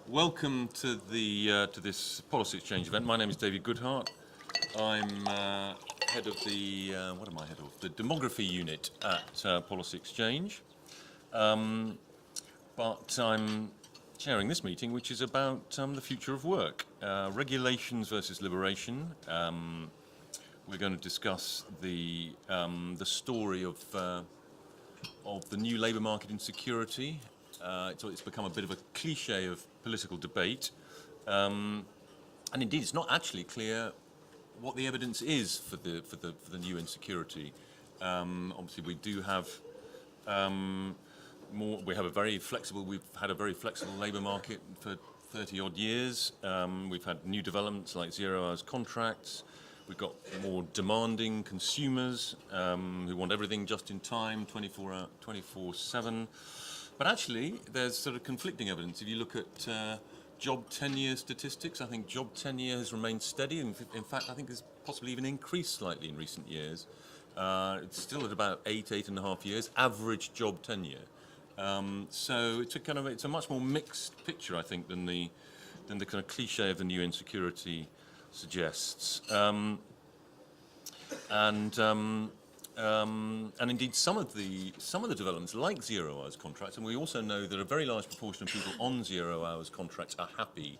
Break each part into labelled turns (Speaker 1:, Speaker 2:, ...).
Speaker 1: Welcome to this policy exchange event. My name is David Goodhart. I'm head of the what am I head of? The demography unit at Policy Exchange. But I'm chairing this meeting, which is about the future of work, regulations versus liberation. We're going to discuss the story of the new labour market insecurity. It's become a bit of a cliche of political debate, and indeed, it's not actually clear what the evidence is for the new insecurity. Obviously, we do have We've had a very flexible labour market for 30 odd years. We've had new developments like 0 hours contracts. We've got more demanding consumers who want everything just in time, 24/7. But actually, there's sort of conflicting evidence. If you look at job tenure statistics, I think job tenure has remained steady. In fact, I think it's possibly even increased slightly in recent years. It's still at about 8.5 years, average job tenure. So it's a much more mixed picture, I think, than the kind of cliche of the new insecurity suggests. And indeed, some of the developments, like 0 hours contracts, and we also know that a very large proportion of people on 0 hours contracts are happy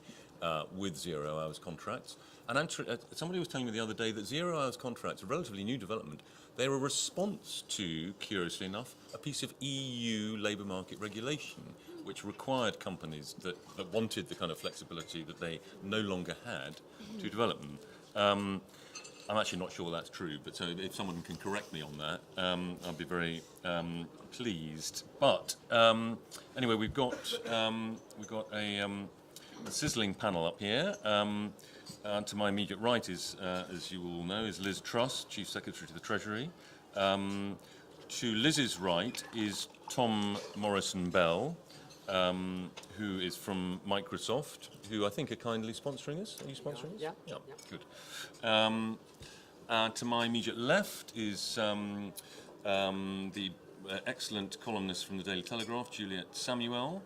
Speaker 1: with 0 hours contracts. And somebody was telling me the other day that 0 hours contracts, a relatively new development, they're a response to, curiously enough, a piece of EU labour market regulation, which required companies that wanted the kind of flexibility that they no longer had to develop them. I'm actually not sure that's true, but so if someone can correct me on that, I'd be very pleased. But anyway, we've got a sizzling panel up here. To my immediate right is, as you all know, is Liz Truss, Chief Secretary to the Treasury. To Liz's right is Tom Morrison-Bell, who is from Microsoft, who I think are kindly sponsoring us. Are you sponsoring us?
Speaker 2: Yeah.
Speaker 1: Good. To my immediate left is the excellent columnist from the Daily Telegraph, Juliet Samuel.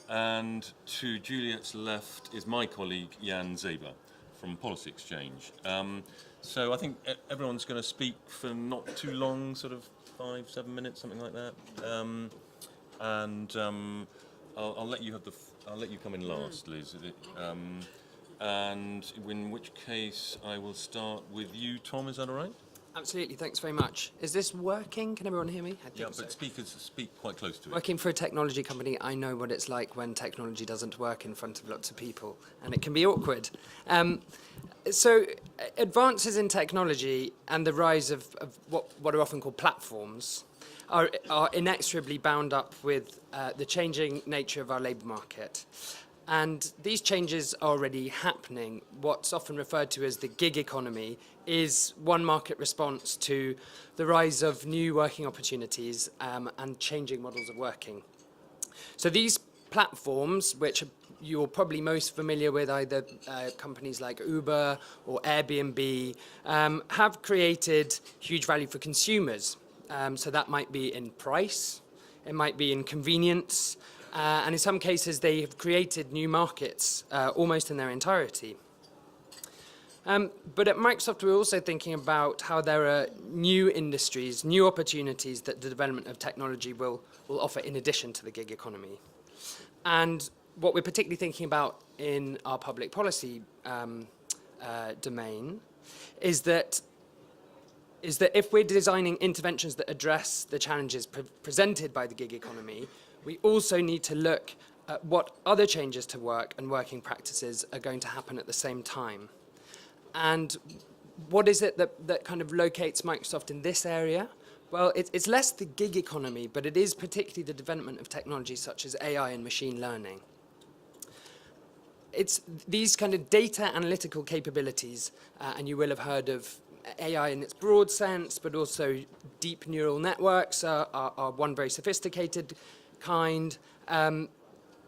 Speaker 1: And to Juliet's left is my colleague, Jan Zeber, from Policy Exchange. So I think everyone's going to speak for not too long, sort of 5-7 minutes, something like that. I'll let you come in last, Liz. And in which case I will start with you, Tom. Is that all right?
Speaker 2: Absolutely, thanks very much. Is this working? Can everyone hear me? I think
Speaker 1: Yeah, but
Speaker 2: so.
Speaker 1: speakers speak quite close to it.
Speaker 2: Working for a technology company, I know what it's like when technology doesn't work in front of lots of people, and it can be awkward. So advances in technology and the rise of what are often called platforms are inexorably bound up with the changing nature of our labour market. And these changes are already happening. What's often referred to as the gig economy is one market response to the rise of new working opportunities and changing models of working. So these platforms, which you're probably most familiar with, either companies like Uber or Airbnb, have created huge value for consumers. So that might be in price, it might be in convenience, and in some cases they have created new markets almost in their entirety. But at Microsoft we're also thinking about how there are new industries, new opportunities that the development of technology will offer in addition to the gig economy. And what we're particularly thinking about in our public policy domain is that if we're designing interventions that address the challenges presented by the gig economy, we also need to look at what other changes to work and working practices are going to happen at the same time. And what is it that kind of locates Microsoft in this area? Well, it's less the gig economy, but it is particularly the development of technologies such as AI and machine learning. It's these kind of data analytical capabilities, and you will have heard of AI in its broad sense, but also deep neural networks are one very sophisticated kind.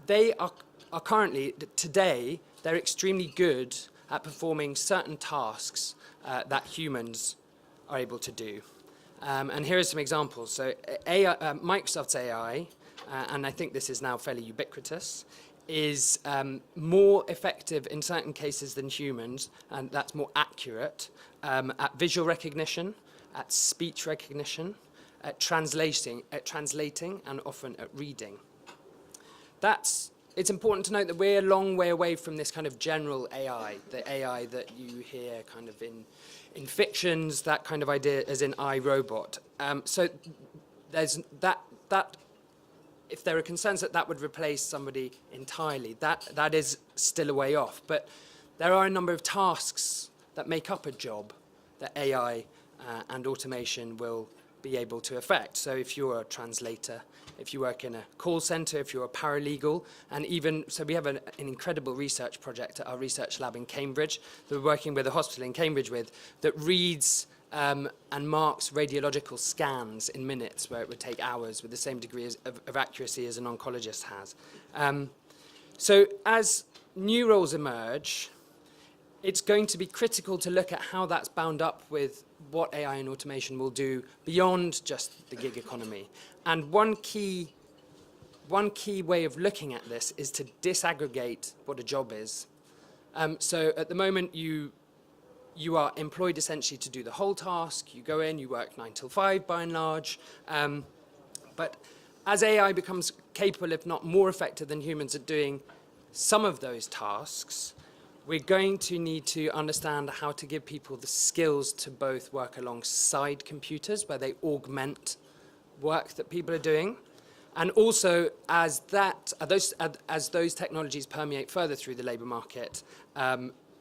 Speaker 2: They are currently, today, they're extremely good at performing certain tasks that humans are able to do. And here are some examples. So Microsoft's AI, and I think this is now fairly ubiquitous, is more effective in certain cases than humans, and that's more accurate at visual recognition, at speech recognition, at translating, and often at reading. It's important to note that we're a long way away from this kind of general AI, the AI that you hear kind of in fictions, that kind of idea as in iRobot. So there's that if there are concerns that would replace somebody entirely, that is still a way off. But there are a number of tasks that make up a job that AI and automation will be able to affect. So if you're a translator, if you work in a call center, if you're a paralegal, and even, so we have an incredible research project at our research lab in Cambridge that we're working with a hospital in Cambridge with that reads and marks radiological scans in minutes, where it would take hours with the same degree of accuracy as an oncologist has. So as new roles emerge, it's going to be critical to look at how that's bound up with what AI and automation will do beyond just the gig economy. And one key way of looking at this is to disaggregate what a job is. So at the moment, you are employed essentially to do the whole task. You go in, you work 9 till 5 by and large. But as AI becomes capable, if not more effective than humans at doing some of those tasks, we're going to need to understand how to give people the skills to both work alongside computers, where they augment work that people are doing, and also as those technologies permeate further through the labour market,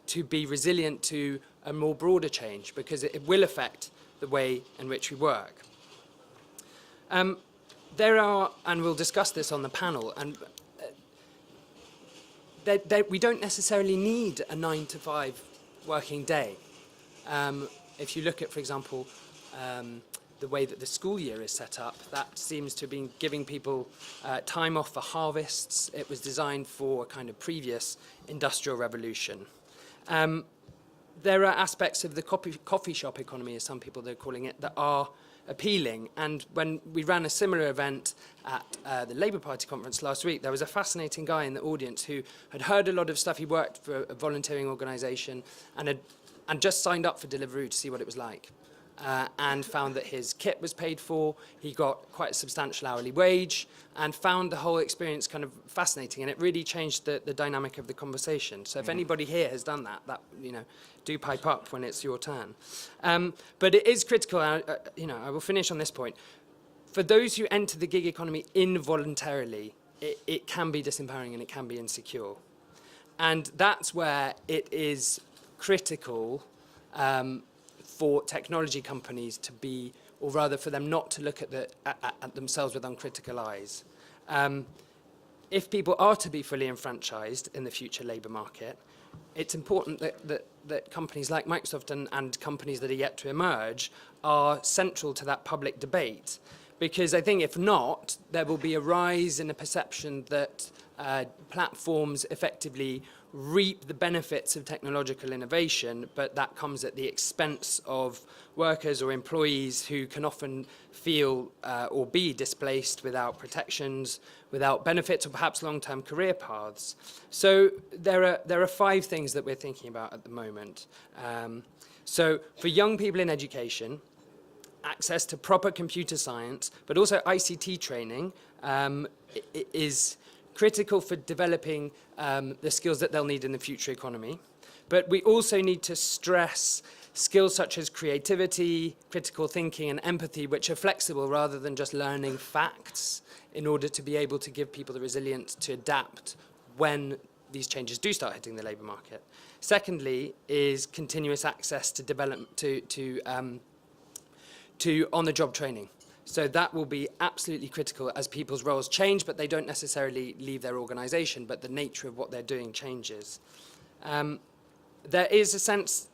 Speaker 2: to be resilient to a more broader change, because it will affect the way in which we work. There are, and we'll discuss this on the panel, and we don't necessarily need a 9 to 5 working day. If you look at, for example, the way that the school year is set up, that seems to have been giving people time off for harvests. It was designed for a kind of previous industrial revolution. There are aspects of the coffee shop economy, as some people are calling it, that are appealing. And when we ran a similar event at the Labour Party conference last week, there was a fascinating guy in the audience who had heard a lot of stuff. He worked for a volunteering organisation and just signed up for Deliveroo to see what it was like, and found that his kit was paid for. He got quite a substantial hourly wage and found the whole experience kind of fascinating, and it really changed the dynamic of the conversation. So if anybody here has done that, do pipe up when it's your turn. But it is critical, I will finish on this point. For those who enter the gig economy involuntarily, it can be disempowering and it can be insecure. And that's where it is critical for technology companies to be, or rather for them not to look at themselves with uncritical eyes. If people are to be fully enfranchised in the future labour market, it's important that companies like Microsoft and companies that are yet to emerge are central to that public debate. Because I think if not, there will be a rise in a perception that platforms effectively reap the benefits of technological innovation, but that comes at the expense of workers or employees who can often feel or be displaced without protections, without benefits, or perhaps long-term career paths. So there are 5 things that we're thinking about at the moment. So for young people in education, access to proper computer science, but also ICT training is critical for developing the skills that they'll need in the future economy. But we also need to stress skills such as creativity, critical thinking, and empathy, which are flexible rather than just learning facts, in order to be able to give people the resilience to adapt when these changes do start hitting the labour market. Secondly is continuous access to to on-the-job training. So that will be absolutely critical as people's roles change, but they don't necessarily leave their organisation, but the nature of what they're doing changes. There is a sense,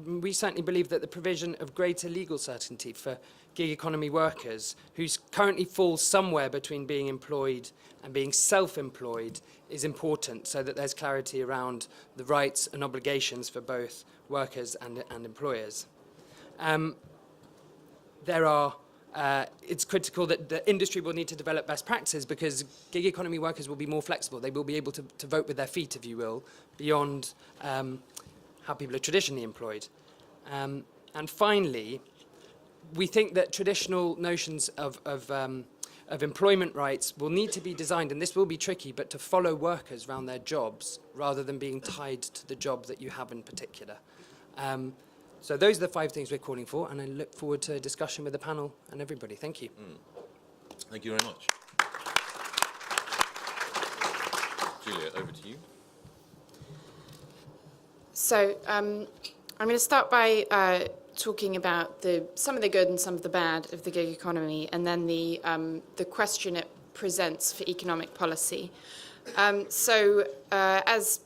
Speaker 2: we certainly believe that the provision of greater legal certainty for gig economy workers who currently fall somewhere between being employed and being self-employed is important, so that there's clarity around the rights and obligations for both workers and employers. There are it's critical that the industry will need to develop best practices because gig economy workers will be more flexible. They will be able to vote with their feet, if you will, beyond how people are traditionally employed. And finally, we think that traditional notions of employment rights will need to be designed, and this will be tricky, but to follow workers around their jobs rather than being tied to the job that you have in particular. So those are the 5 things we're calling for, and I look forward to a discussion with the panel and everybody. Thank you.
Speaker 1: Thank you very much. Juliet, over to you.
Speaker 3: So I'm going to start by talking about some of the good and some of the bad of the gig economy, and then the question it presents for economic policy. As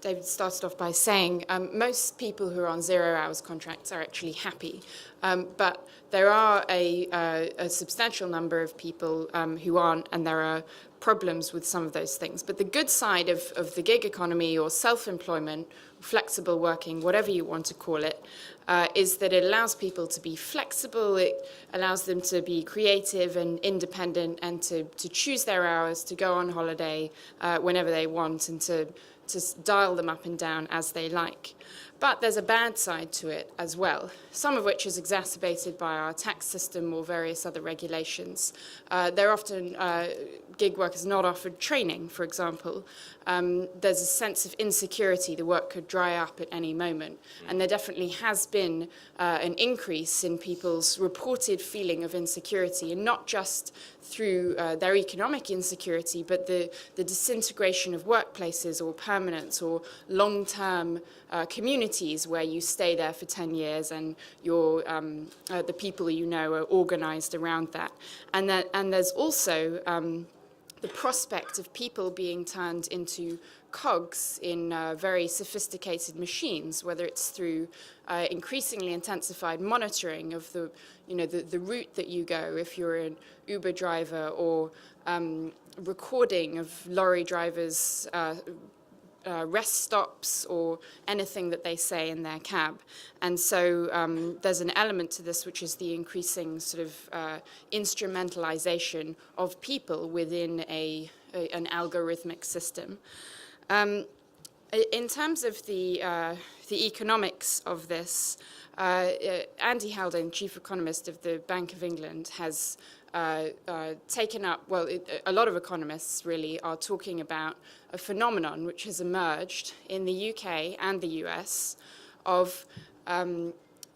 Speaker 3: David started off by saying, most people who are on 0 hours contracts are actually happy, but there are a substantial number of people who aren't, and there are problems with some of those things. But the good side of the gig economy or self-employment, flexible working, whatever you want to call it, is that it allows people to be flexible, it allows them to be creative and independent and to choose their hours, to go on holiday whenever they want and to dial them up and down as they like. But there's a bad side to it as well, some of which is exacerbated by our tax system or various other regulations. They're often, gig workers not offered training, for example. There's a sense of insecurity. The work could dry up at any moment. And there definitely has been an increase in people's reported feeling of insecurity, and not just through their economic insecurity, but the disintegration of workplaces or permanence or long-term communities where you stay there for 10 years and the people you know are organized around that. And there's also the prospect of people being turned into cogs in very sophisticated machines, whether it's through increasingly intensified monitoring of the route that you go if you're an Uber driver, or recording of lorry drivers' rest stops or anything that they say in their cab. And so there's an element to this which is the increasing sort of instrumentalization of people within an algorithmic system. In terms of the economics of this, Andy Haldane, chief economist of the Bank of England, has taken up, a lot of economists really are talking about a phenomenon which has emerged in the UK and the US of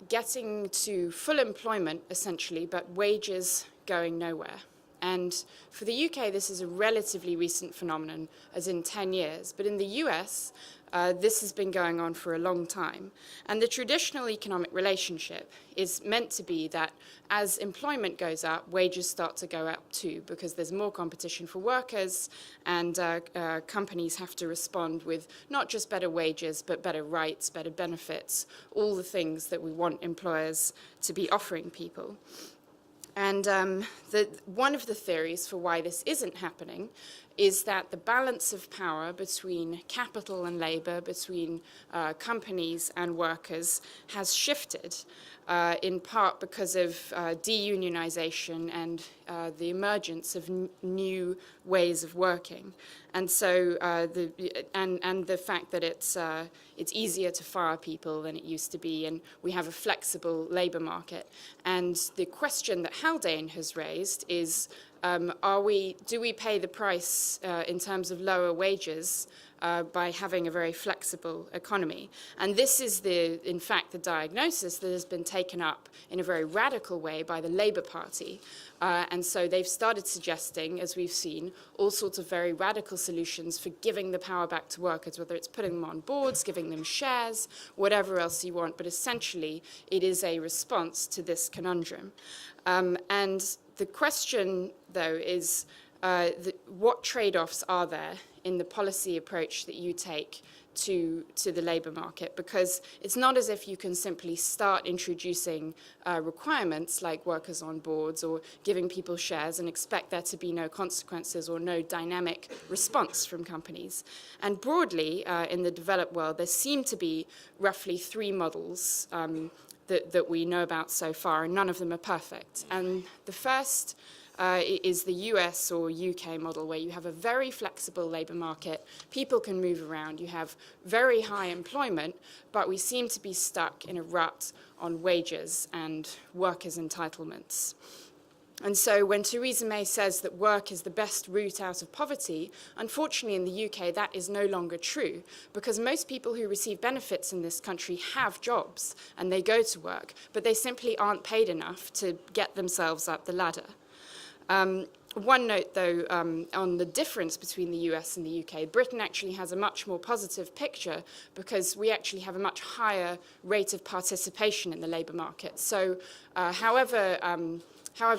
Speaker 3: getting to full employment, essentially, but wages going nowhere. And for the UK, this is a relatively recent phenomenon, as in 10 years. But in the US, this has been going on for a long time. And the traditional economic relationship is meant to be that as employment goes up, wages start to go up too, because there's more competition for workers, and companies have to respond with not just better wages, but better rights, better benefits, all the things that we want employers to be offering people. And one of the theories for why this isn't happening is that the balance of power between capital and labor, between companies and workers, has shifted, in part because of deunionization and the emergence of new ways of working. And so the fact that it's easier to fire people than it used to be, and we have a flexible labor market. And the question that Haldane has raised is, do we pay the price in terms of lower wages by having a very flexible economy? And this is in fact, the diagnosis that has been taken up in a very radical way by the Labour Party. And so they've started suggesting, as we've seen, all sorts of very radical solutions for giving the power back to workers, whether it's putting them on boards, giving them shares, whatever else you want. But essentially, it is a response to this conundrum. And the question, though, is what trade-offs are there in the policy approach that you take to the labour market? Because it's not as if you can simply start introducing requirements like workers on boards or giving people shares and expect there to be no consequences or no dynamic response from companies. And broadly, in the developed world, there seem to be roughly 3 models. that we know about so far, and none of them are perfect. And the first is the US or UK model, where you have a very flexible labour market, people can move around, you have very high employment, but we seem to be stuck in a rut on wages and workers' entitlements. And so when Theresa May says that work is the best route out of poverty, unfortunately in the UK that is no longer true, because most people who receive benefits in this country have jobs and they go to work, but they simply aren't paid enough to get themselves up the ladder. One note, though, on the difference between the US and the UK, Britain actually has a much more positive picture because we actually have a much higher rate of participation in the labour market. So however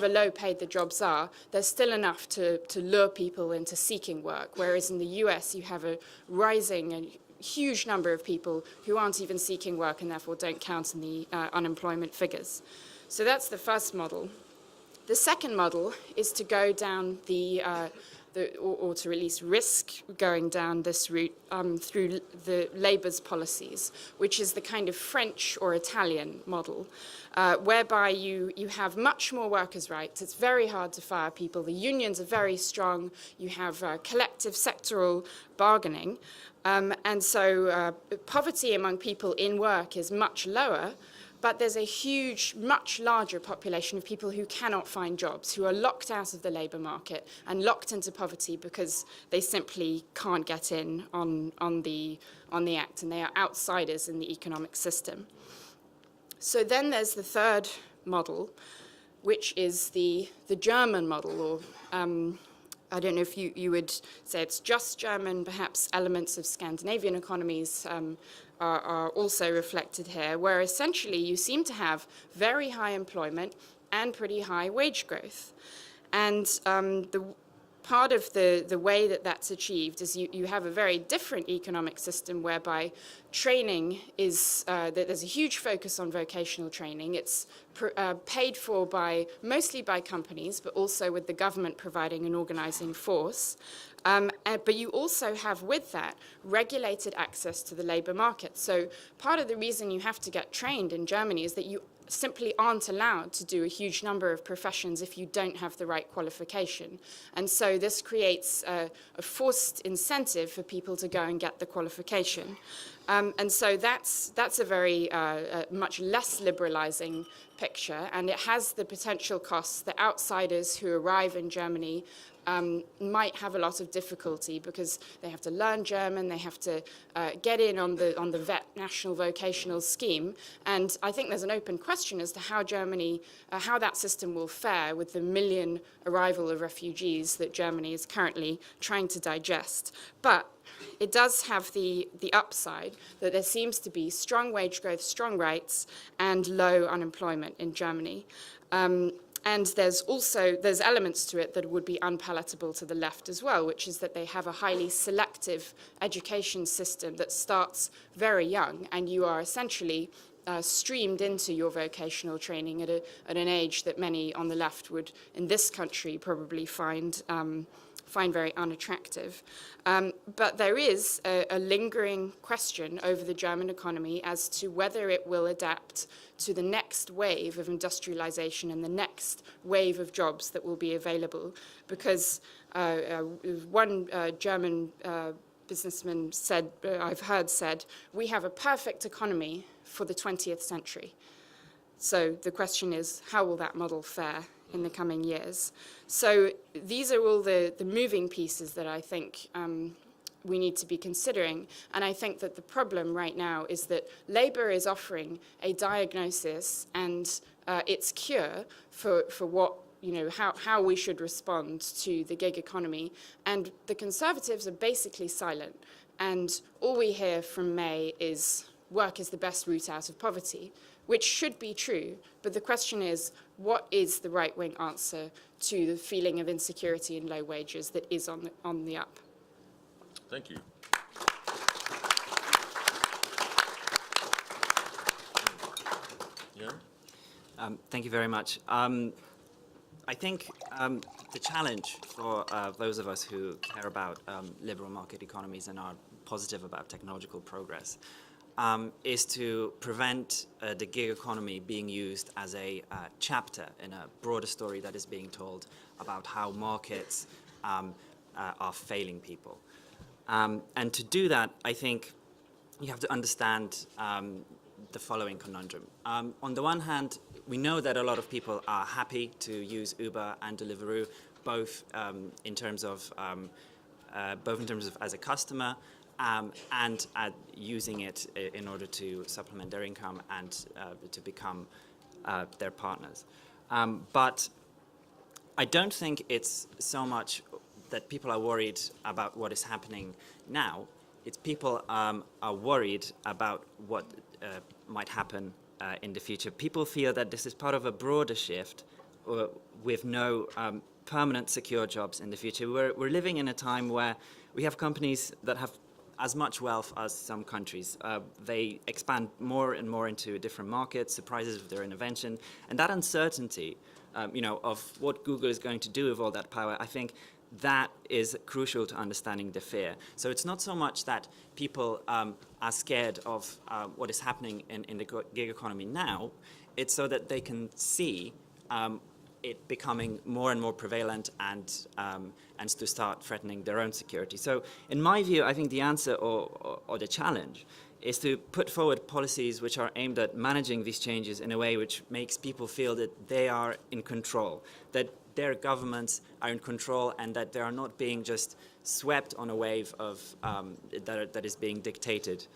Speaker 3: low paid the jobs are, there's still enough to lure people into seeking work, whereas in the US you have a rising and huge number of people who aren't even seeking work and therefore don't count in the unemployment figures. So that's the first model. The second model is to go down or to at least risk going down this route through the Labour's policies, which is the kind of French or Italian model, whereby you have much more workers' rights. It's very hard to fire people. The unions are very strong. You have collective sectoral bargaining. And so poverty among people in work is much lower, but there's a huge, much larger population of people who cannot find jobs, who are locked out of the labour market and locked into poverty because they simply can't get in on the act, and they are outsiders in the economic system. So then there's the third model, which is the German model, or I don't know if you would say it's just German, perhaps elements of Scandinavian economies are also reflected here, where essentially you seem to have very high employment and pretty high wage growth. And the part of the way that that's achieved is you have a very different economic system whereby training is, there's a huge focus on vocational training. It's paid for mostly by companies, but also with the government providing an organizing force. But you also have with that regulated access to the labour market. So part of the reason you have to get trained in Germany is that you simply aren't allowed to do a huge number of professions if you don't have the right qualification. And so this creates a forced incentive for people to go and get the qualification. And so that's a very much less liberalizing picture, and it has the potential costs that outsiders who arrive in Germany might have a lot of difficulty because they have to learn German, they have to get in on the VET national vocational scheme, and I think there's an open question as to how Germany, how that system will fare with the million arrival of refugees that Germany is currently trying to digest. But it does have the upside that there seems to be strong wage growth, strong rights, and low unemployment in Germany. And there's elements to it that would be unpalatable to the left as well, which is that they have a highly selective education system that starts very young, and you are essentially streamed into your vocational training at an age that many on the left would, in this country, probably find very unattractive. But there is a lingering question over the German economy as to whether it will adapt to the next wave of industrialization and the next wave of jobs that will be available. Because one German businessman said, I've heard said, we have a perfect economy for the 20th century. So the question is, how will that model fare in the coming years? So these are all the moving pieces that I think we need to be considering. And I think that the problem right now is that Labour is offering a diagnosis and its cure for what, how we should respond to the gig economy. And the Conservatives are basically silent. And all we hear from May is work is the best route out of poverty, which should be true. But the question is, what is the right-wing answer to the feeling of insecurity and low wages that is on the up?
Speaker 1: Thank you. Yeah?
Speaker 4: Thank you very much. I think the challenge for those of us who care about liberal market economies and are positive about technological progress is to prevent the gig economy being used as a chapter in a broader story that is being told about how markets are failing people. And to do that, I think you have to understand the following conundrum. On the one hand, we know that a lot of people are happy to use Uber and Deliveroo, both in terms of as a customer and using it in order to supplement their income and to become their partners. But I don't think it's so much that people are worried about what is happening now. It's people are worried about what might happen in the future. People feel that this is part of a broader shift with no permanent secure jobs in the future. We're living in a time where we have companies that have as much wealth as some countries. They expand more and more into different markets, surprises with their innovation, and that uncertainty, of what Google is going to do with all that power, I think that is crucial to understanding the fear. So it's not so much that people are scared of what is happening in the gig economy now, it's so that they can see it becoming more and more prevalent and to start threatening their own security. So in my view, I think the answer or the challenge is to put forward policies which are aimed at managing these changes in a way which makes people feel that they are in control, that their governments are in control and that they are not being just swept on a wave of that is being dictated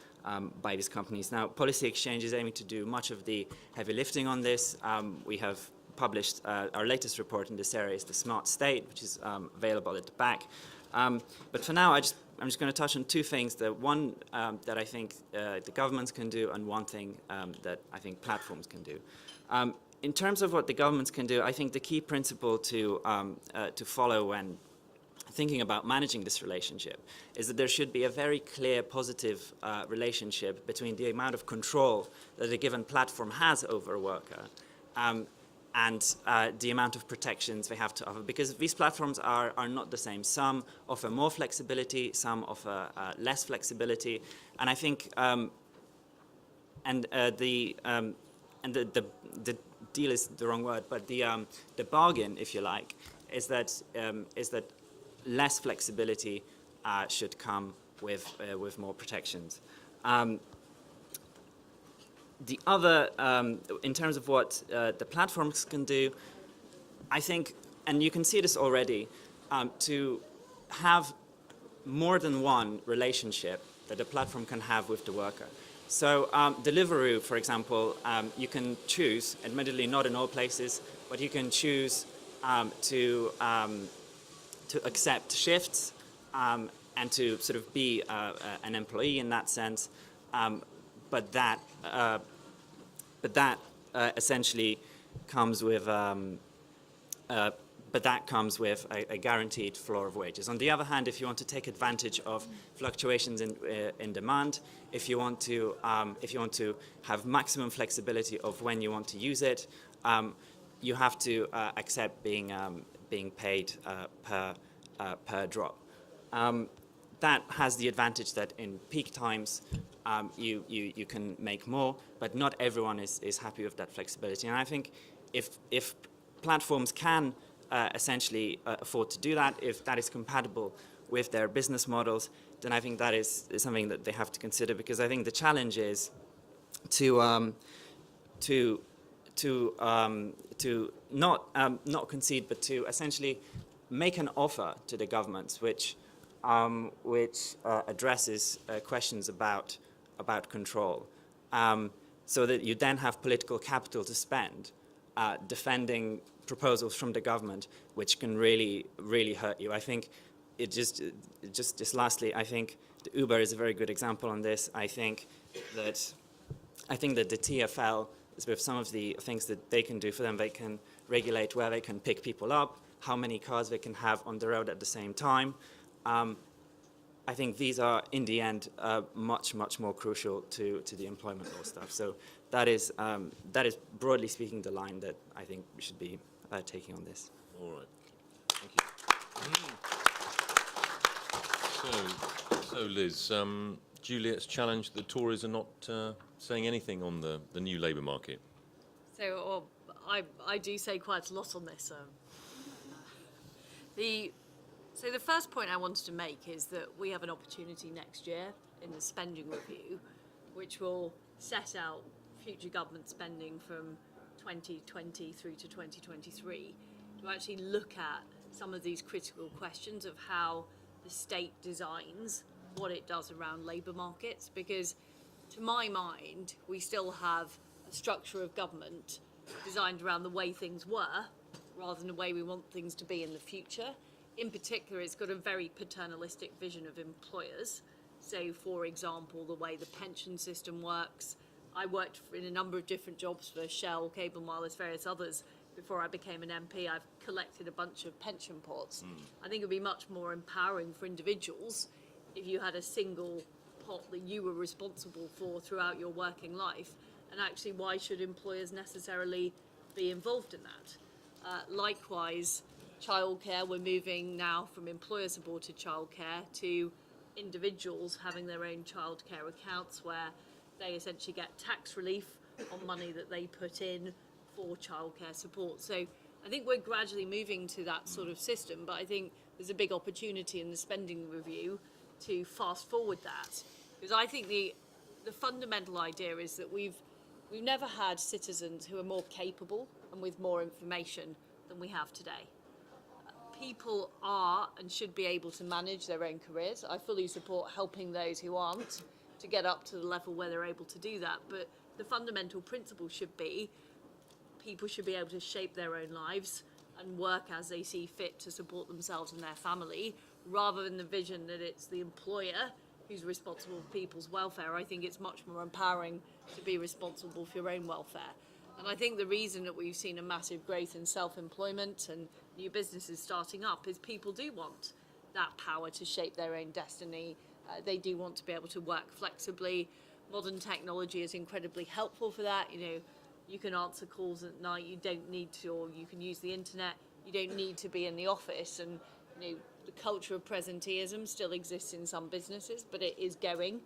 Speaker 4: by these companies. Now, Policy Exchange is aiming to do much of the heavy lifting on this. We have published our latest report in this area is the Smart State, which is available at the back. But for now, I'm just going to touch on two things. The one that I think the governments can do, and one thing that I think platforms can do. In terms of what the governments can do, I think the key principle to follow when thinking about managing this relationship is that there should be a very clear positive relationship between the amount of control that a given platform has over a worker and the amount of protections they have to offer, because these platforms are not the same. Some offer more flexibility, some offer less flexibility, and I think the deal is the wrong word, but the bargain, if you like, is that less flexibility should come with more protections. The other, in terms of what the platforms can do, I think, and you can see this already, to have more than one relationship that a platform can have with the worker. So Deliveroo, for example, you can choose, admittedly not in all places, but you can choose to accept shifts and to sort of be an employee in that sense, but that essentially comes with a guaranteed floor of wages. On the other hand, if you want to take advantage of fluctuations in demand, if you want to have maximum flexibility of when you want to use it, you have to accept being paid per drop. That has the advantage that in peak times you can make more, but not everyone is happy with that flexibility. And I think if platforms can essentially afford to do that, if that is compatible with their business models, then I think that is something that they have to consider, because I think the challenge is to not concede, but to essentially make an offer to the governments which addresses questions about control, so that you then have political capital to spend defending proposals from the government which can really hurt you. I think just lastly, I think the Uber is a very good example on this. I think that the TfL is with some of the things that they can do for them. They can regulate where they can pick people up, how many cars they can have on the road at the same time. I think these are, in the end, much more crucial to the employment law stuff. So that is broadly speaking the line that I think we should be taking on this.
Speaker 1: All right. Thank you. So Liz, Juliet's challenge, the Tories are not saying anything on the new labour market.
Speaker 5: So I do say quite a lot on this. So the first point I wanted to make is that we have an opportunity next year in the spending review, which will set out future government spending from 2020 through to 2023, to actually look at some of these critical questions of how the state designs what it does around labour markets, because to my mind we still have a structure of government designed around the way things were rather than the way we want things to be in the future. In particular, it's got a very paternalistic vision of employers. So, for example, the way the pension system works. I worked in a number of different jobs for Shell, Cable and Wireless, various others. Before I became an MP, I've collected a bunch of pension pots. I think it would be much more empowering for individuals if you had a single pot that you were responsible for throughout your working life. And actually, why should employers necessarily be involved in that? Likewise, childcare, we're moving now from employer-supported childcare to individuals having their own childcare accounts where they essentially get tax relief on money that they put in for childcare support. So I think we're gradually moving to that sort of system, but I think there's a big opportunity in the spending review to fast forward that. Because I think the fundamental idea is that we've never had citizens who are more capable and with more information than we have today. People are and should be able to manage their own careers. I fully support helping those who aren't to get up to the level where they're able to do that. But the fundamental principle should be people should be able to shape their own lives and work as they see fit to support themselves and their family, rather than the vision that it's the employer who's responsible for people's welfare. I think it's much more empowering to be responsible for your own welfare. And I think the reason that we've seen a massive growth in self-employment and new businesses starting up is people do want that power to shape their own destiny. They do want to be able to work flexibly. Modern technology is incredibly helpful for that. You know, you can answer calls at night. You don't need to, or you can use the internet. You don't need to be in the office. And you know, the culture of presenteeism still exists in some businesses, but it is going.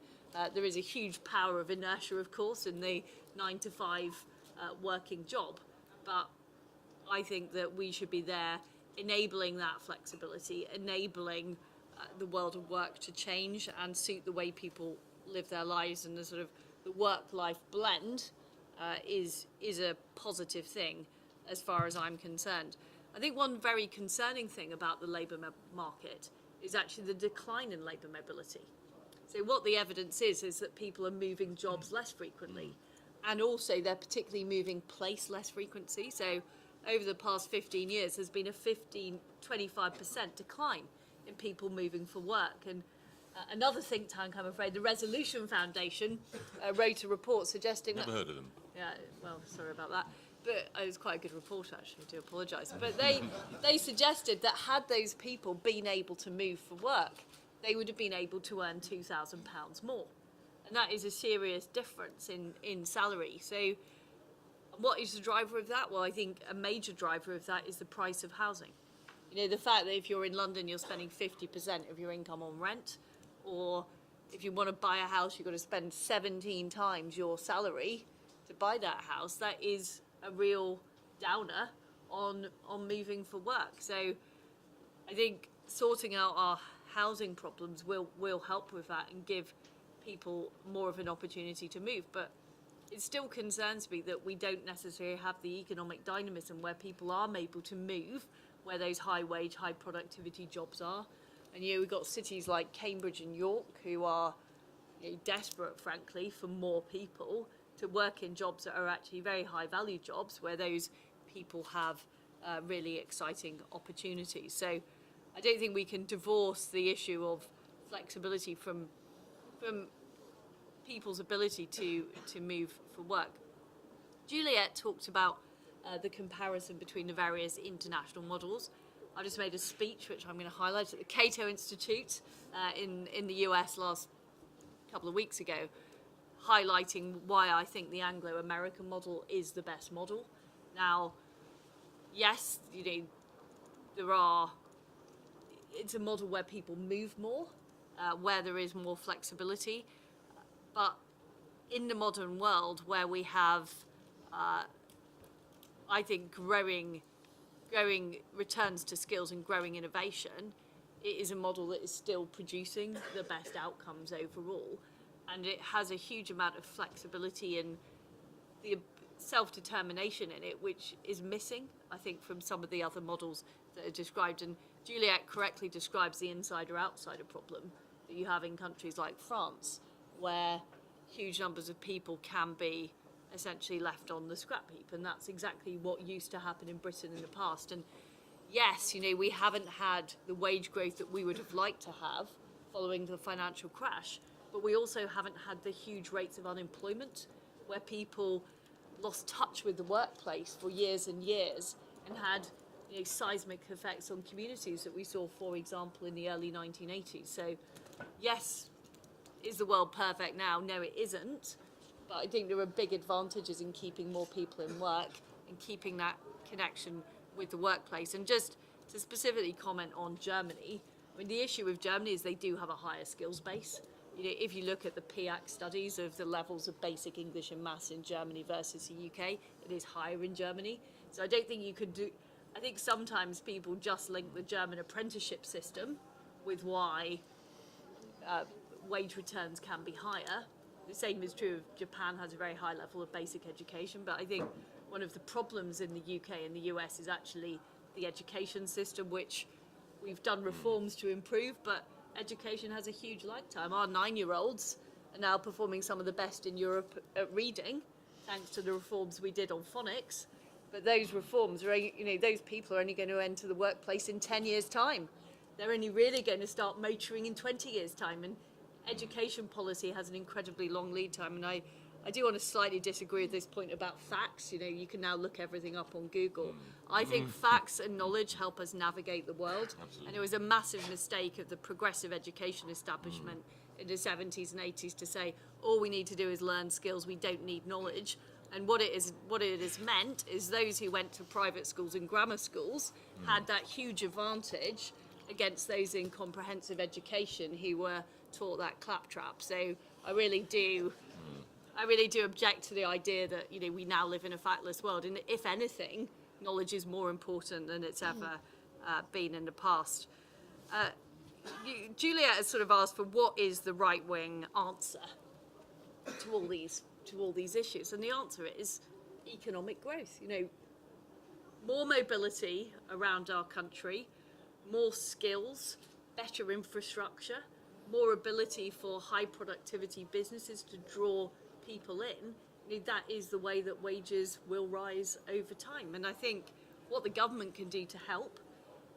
Speaker 5: There is a huge power of inertia, of course, in the 9-to-5 working job, but I think that we should be there enabling that flexibility, enabling the world of work to change and suit the way people live their lives, and the sort of the work-life blend is a positive thing as far as I'm concerned. I think one very concerning thing about the labour market is actually the decline in labour mobility. So what the evidence is that people are moving jobs less frequently, and also they're particularly moving place less frequency. So over the past 15 years, there's been a 25% decline in people moving for work. And another think tank, I'm afraid, the Resolution Foundation, wrote a report suggesting
Speaker 1: Never heard of them.
Speaker 5: Yeah, well, sorry about that. But it was quite a good report, actually, I do apologise. But they suggested that had those people been able to move for work, they would have been able to earn £2,000 more. And that is a serious difference in salary. So what is the driver of that? Well, I think a major driver of that is the price of housing. You know, the fact that if you're in London, you're spending 50% of your income on rent, or if you want to buy a house, you've got to spend 17 times your salary to buy that house. That is a real downer on moving for work. So I think sorting out our housing problems will help with that and give people more of an opportunity to move. But it still concerns me that we don't necessarily have the economic dynamism where people are able to move where those high wage, high productivity jobs are. And you know, we've got cities like Cambridge and York who are desperate, frankly, for more people to work in jobs that are actually very high value jobs where those people have really exciting opportunities. So I don't think we can divorce the issue of flexibility from people's ability to move for work. Juliet talked about the comparison between the various international models. I just made a speech, which I'm going to highlight, at the Cato Institute in the US last couple of weeks ago, highlighting why I think the Anglo-American model is the best model. Now, yes, it's a model where people move more, where there is more flexibility, But in the modern world where we have, I think, growing returns to skills and growing innovation, it is a model that is still producing the best outcomes overall. And it has a huge amount of flexibility and the self-determination in it, which is missing, I think, from some of the other models that are described. And Juliet correctly describes the insider-outsider problem that you have in countries like France, where huge numbers of people can be essentially left on the scrap heap. And that's exactly what used to happen in Britain in the past. And yes, we haven't had the wage growth that we would have liked to have following the financial crash, but we also haven't had the huge rates of unemployment where people lost touch with the workplace for years and years and had seismic effects on communities that we saw, for example, in the early 1980s. So, yes, is the world perfect now? No, it isn't. But I think there are big advantages in keeping more people in work and keeping that connection with the workplace. And just to specifically comment on Germany, I mean, the issue with Germany is they do have a higher skills base. If you look at the PIAC studies of the levels of basic English and maths in Germany versus the UK, it is higher in Germany. So I don't think you could do... I think sometimes people just link the German apprenticeship system with why wage returns can be higher. The same is true of Japan, has a very high level of basic education, but I think one of the problems in the UK and the US is actually the education system, which we've done reforms to improve, but education has a huge lifetime. Our 9-year-olds are now performing some of the best in Europe at reading, thanks to the reforms we did on phonics. But those reforms are, those people are only going to enter the workplace in 10 years' time. They're only really going to start motoring in 20 years' time. And education policy has an incredibly long lead time. And I do want to slightly disagree with this point about facts. You can now look everything up on Google. I think facts and knowledge help us navigate the world.
Speaker 1: Absolutely.
Speaker 5: And it was a massive mistake of the progressive education establishment in the 70s and 80s to say, all we need to do is learn skills, we don't need knowledge. And what it has meant is those who went to private schools and grammar schools had that huge advantage against those in comprehensive education who were taught that claptrap. So I really do object to the idea that we now live in a factless world. And if anything, knowledge is more important than it's ever been in the past. Juliet has sort of asked for what is the right-wing answer to all these issues, and the answer is economic growth. More mobility around our country, more skills, better infrastructure, more ability for high productivity businesses to draw people in. That is the way that wages will rise over time. And I think what the government can do to help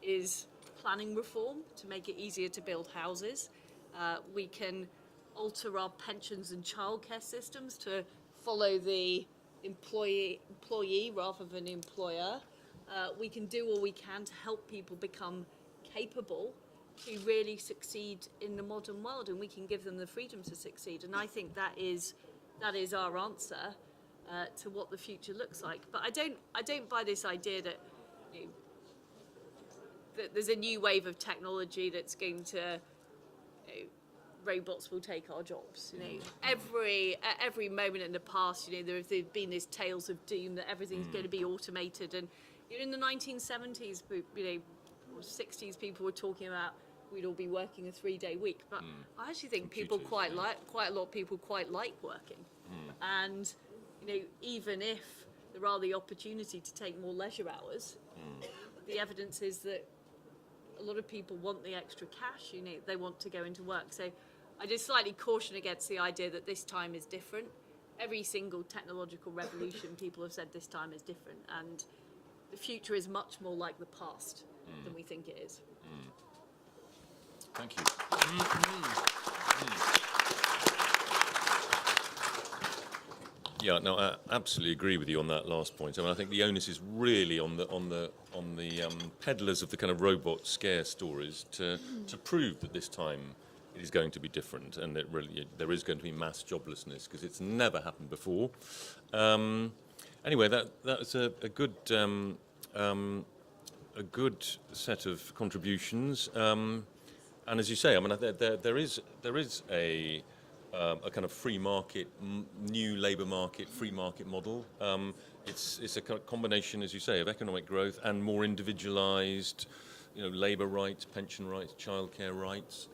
Speaker 5: is planning reform to make it easier to build houses. We can alter our pensions and childcare systems to follow the employee rather than employer. We can do all we can to help people become capable to really succeed in the modern world, and we can give them the freedom to succeed. And I think that is our answer to what the future looks like. But I don't buy this idea that that there's a new wave of technology that's going to robots will take our jobs. At every moment in the past, there have been these tales of doom that everything's going to be automated. And in the 1970s, or 60s, people were talking about we'd all be working a 3-day week. But I actually think quite a lot of people quite like working. And even if there are the opportunity to take more leisure hours, the evidence is that a lot of people want the extra cash. They want to go into work. So I just slightly caution against the idea that this time is different. Every single technological revolution, people have said this time is different, and the future is much more like the past than we think it is.
Speaker 1: Thank you. Yeah, no, I absolutely agree with you on that last point. I mean, I think the onus is really on the peddlers of the kind of robot scare stories to prove that this time it is going to be different, and that really there is going to be mass joblessness, because it's never happened before. Anyway, that's a good set of contributions. And as you say, I mean, there is a a kind of free market, new labour market, free market model. It's a kind of combination, as you say, of economic growth and more individualised, labour rights, pension rights, childcare rights.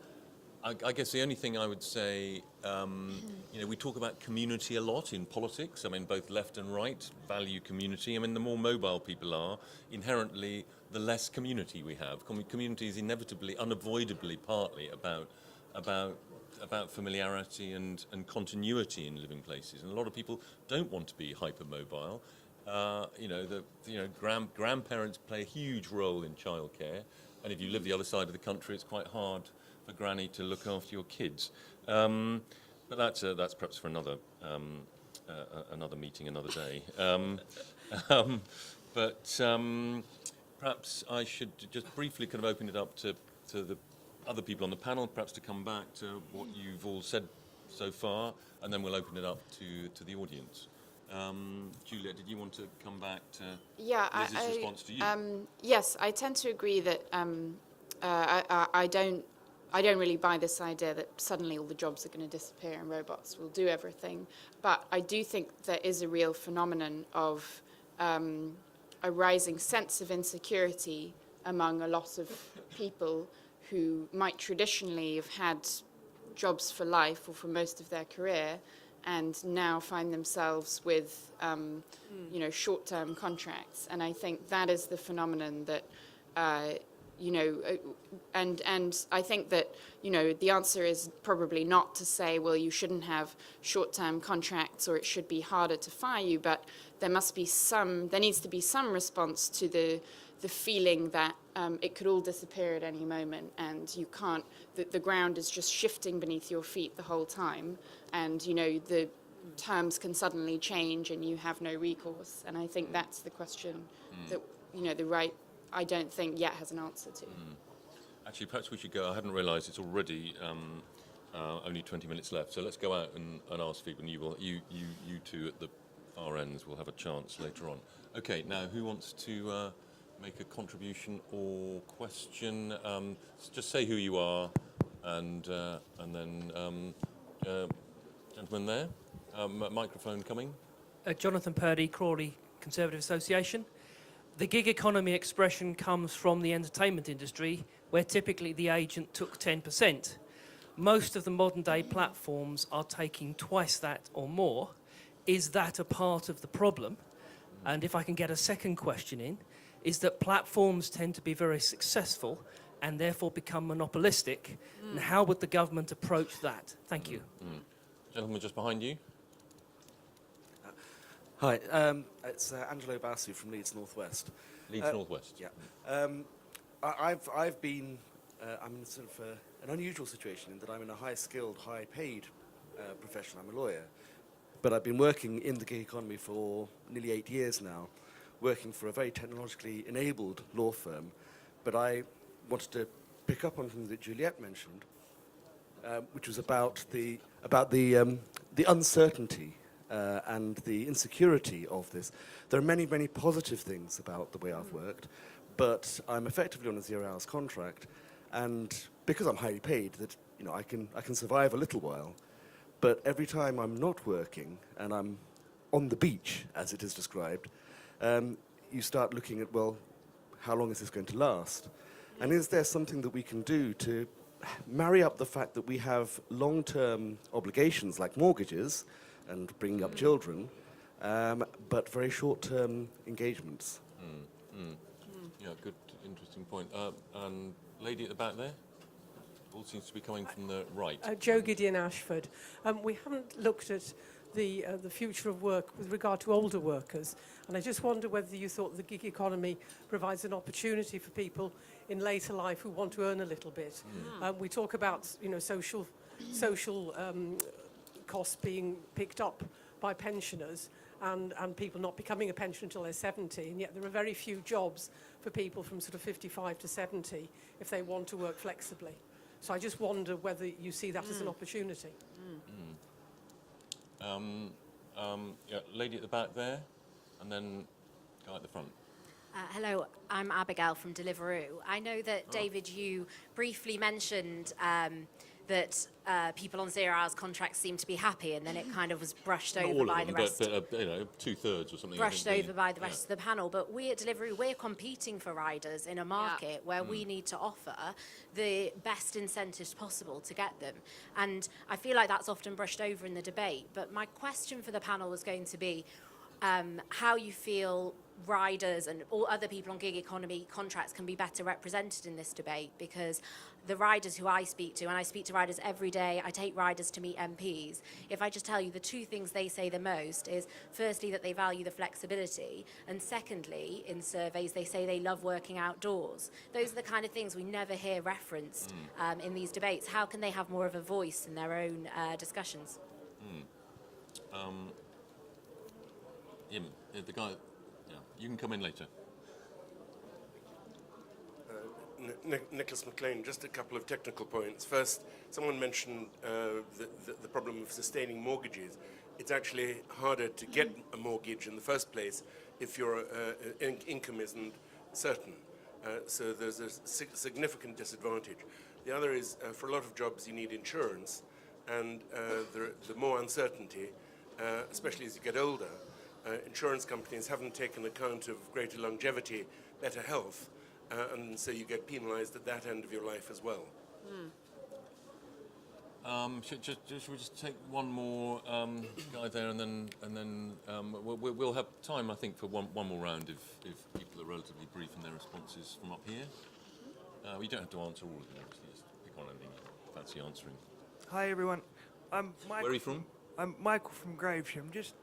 Speaker 1: I guess the only thing I would say, we talk about community a lot in politics. I mean, both left and right value community. I mean, the more mobile people are, inherently, the less community we have. Community is inevitably, unavoidably, partly about familiarity and continuity in living places. And a lot of people don't want to be hypermobile. Grandparents play a huge role in childcare. And if you live the other side of the country, it's quite hard for granny to look after your kids. But that's perhaps for another meeting, another day. Perhaps I should just briefly kind of open it up to the other people on the panel, perhaps to come back to what you've all said so far, and then we'll open it up to the audience. Juliet, did you want to come back to Liz's response to you?
Speaker 3: Yes, I tend to agree that I don't really buy this idea that suddenly all the jobs are going to disappear and robots will do everything. But I do think there is a real phenomenon of a rising sense of insecurity among a lot of people who might traditionally have had jobs for life or for most of their career and now find themselves with short-term contracts. And I think that is the phenomenon that and I think that, the answer is probably not to say, well, you shouldn't have short-term contracts or it should be harder to fire you, but there needs to be some response to the feeling that it could all disappear at any moment and you can't, the ground is just shifting beneath your feet the whole time and, the terms can suddenly change and you have no recourse. And I think that's the question that, the right, I don't think yet has an answer to.
Speaker 1: Actually, perhaps we should go. I hadn't realised it's already only 20 minutes left. So let's go out and ask people. And you two at the far ends will have a chance later on. Okay, now who wants to make a contribution or question? Just say who you are, and then gentleman there, microphone coming.
Speaker 6: Jonathan Purdy, Crawley Conservative Association. The gig economy expression comes from the entertainment industry, where typically the agent took 10%. Most of the modern day platforms are taking twice that or more. Is that a part of the problem? And if I can get a second question in, is that platforms tend to be very successful and therefore become monopolistic. And how would the government approach that? Thank you.
Speaker 1: Gentleman just behind you.
Speaker 7: Hi, it's Angelo Bassi from Leeds Northwest.
Speaker 1: Leeds Northwest.
Speaker 7: Yeah. I've been, I'm in sort of an unusual situation in that I'm in a high-skilled, high-paid profession. I'm a lawyer. But I've been working in the gig economy for nearly 8 years now, working for a very technologically enabled law firm. But I wanted to pick up on something that Juliet mentioned, which was about the uncertainty and the insecurity of this. There are many, many positive things about the way I've worked, but I'm effectively on a 0 hours contract, and because I'm highly paid, that I can survive a little while. But every time I'm not working and I'm on the beach, as it is described, you start looking at, well, how long is this going to last? And is there something that we can do to marry up the fact that we have long-term obligations like mortgages and bringing up children, but very short-term engagements?
Speaker 1: Yeah, good, interesting point. And lady at the back there? All seems to be coming from the right.
Speaker 8: Joe Gideon Ashford. We haven't looked at the future of work with regard to older workers, and I just wonder whether you thought the gig economy provides an opportunity for people in later life who want to earn a little bit. We talk about social costs being picked up by pensioners and people not becoming a pensioner until they're 70, and yet there are very few jobs for people from sort of 55 to 70 if they want to work flexibly. So I just wonder whether you see that as an opportunity.
Speaker 1: Yeah, lady at the back there, and then guy at the front.
Speaker 9: Hello, I'm Abigail from Deliveroo. I know that, David, you briefly mentioned that people on 0 hours contracts seem to be happy, and then it kind of was brushed
Speaker 1: Not
Speaker 9: over
Speaker 1: all
Speaker 9: by
Speaker 1: of
Speaker 9: the
Speaker 1: them,
Speaker 9: rest.
Speaker 1: but you know, 2/3 or something. I
Speaker 9: Brushed
Speaker 1: think,
Speaker 9: over by the rest of the panel, but we at Delivery, we're competing for riders in a market where we need to offer the best incentives possible to get them. And I feel like that's often brushed over in the debate. But my question for the panel was going to be how you feel riders and all other people on gig economy contracts can be better represented in this debate, because the riders who I speak to, and I speak to riders every day, I take riders to meet MPs, if I just tell you the two things they say the most is, firstly, that they value the flexibility, and secondly, in surveys, they say they love working outdoors. Those are the kind of things we never hear referenced in these debates. How can they have more of a voice in their own discussions?
Speaker 1: Him, the guy. Yeah, you can come in later.
Speaker 10: Nicholas McLean, just a couple of technical points. First, someone mentioned the problem of sustaining mortgages. It's actually harder to get a mortgage in the first place if your income isn't certain. So there's a significant disadvantage. The other is, for a lot of jobs, you need insurance, and the more uncertainty, especially as you get older, insurance companies haven't taken account of greater longevity, better health, and so you get penalised at that end of your life as well.
Speaker 1: Should we just take one more guy there, and then we'll have time, I think, for one more round if people are relatively brief in their responses from up here. You don't have to answer all of them, obviously. Just pick on anything you fancy answering.
Speaker 11: Hi everyone. I'm Michael.
Speaker 1: Where are you from?
Speaker 11: I'm Michael from Gravesham. Just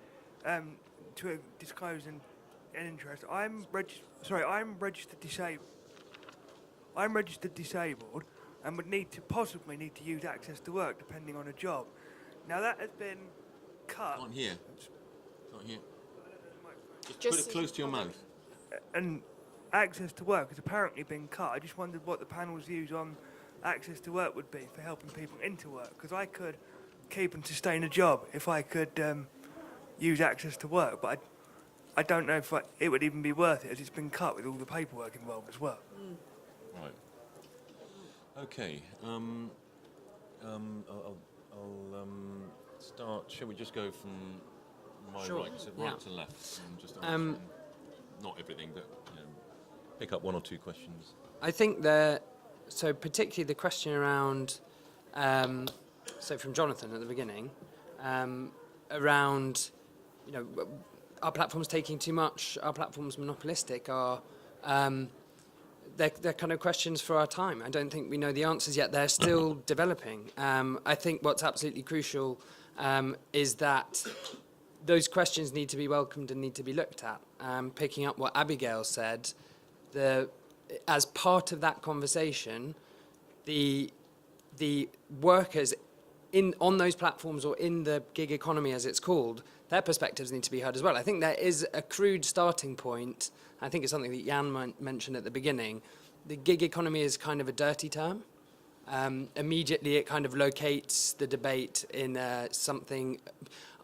Speaker 11: to disclose an interest, I'm registered disabled. I'm registered disabled and would possibly need to use access to work depending on a job. Now that has been cut.
Speaker 1: Can't hear. Can't hear. Just put it close to your mouth.
Speaker 11: And access to work has apparently been cut. I just wondered what the panel's views on access to work would be for helping people into work, because I could keep and sustain a job if I could use access to work, but I don't know if it would even be worth it, as it's been cut with all the paperwork involved as well.
Speaker 1: Right. Okay. I'll start. Shall we just go from my
Speaker 2: Sure,
Speaker 1: right to left, and just answer not everything, but pick up one or two questions.
Speaker 2: I think so particularly the question around, so from Jonathan at the beginning, around, are platforms taking too much? Are platforms monopolistic? They're kind of questions for our time. I don't think we know the answers yet. They're still developing. I think what's absolutely crucial is that those questions need to be welcomed and need to be looked at. Picking up what Abigail said, as part of that conversation, the workers on those platforms or in the gig economy, as it's called, their perspectives need to be heard as well. I think there is a crude starting point. I think it's something that Jan mentioned at the beginning. The gig economy is kind of a dirty term. Immediately it kind of locates the debate in something